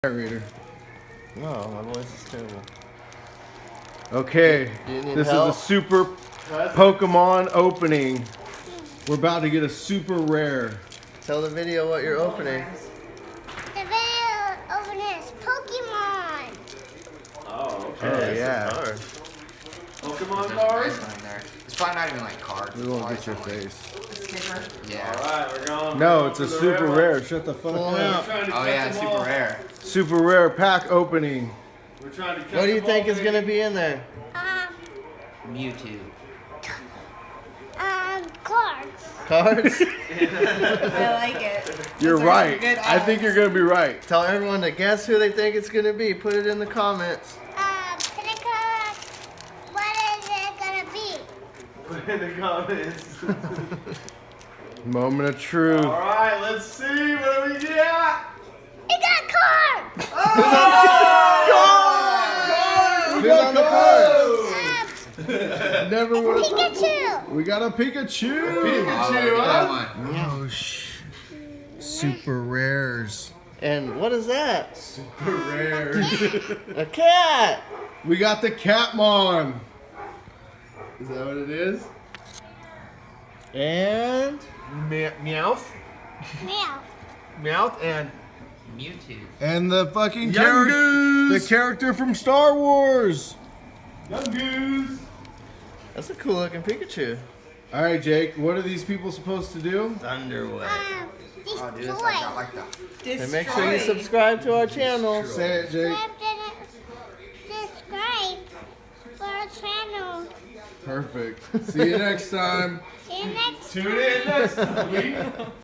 Narrator. No, my voice is terrible. Okay, Do you need this help? is a super Pokemon opening. We're about to get a super rare. Tell the video what you're opening. The video opening is Pokemon. Oh, okay. Oh yeah. Pokemon There's cards? a nice one in there. It's probably not even like cards. We won't get your face. Yeah. Alright, we're going. No, it's a for the super one. rare. Shut the fuck Pull it up. up. We're trying to Oh catch yeah, them super all. rare. Super rare pack opening. We're trying to catch What do you them think all, is gonna baby. be in there? Mewtwo. Cards. Cards? I like it. You're Those are right. good I think odds. you're gonna be right. Tell everyone to guess who they think it's gonna be. Put it in the comments. Pinnacle. What is it gonna be? Put in the comments. Moment of truth. Alright, let's see. What do we get? It got cards. Who's on the card? Never It's would. Pikachu. We got a Pikachu. Pikachu, huh? Oh super rares. And what is that? Super rares. A cat! We got the Catmon. Is that what it is? And Meowth. Meow. Meowth and Mewtwo. And the fucking Young the Goose. character from Star Wars. Young Goose. that's a cool looking Pikachu. All right, Jake. What are these people supposed to do? Thunderwave. Oh, dude, Destroy. it's like, I like that. And make sure you subscribe to our channel. Say it, Jake. Subscribe for our channel. Perfect. See you next time. See you next Tune in next week.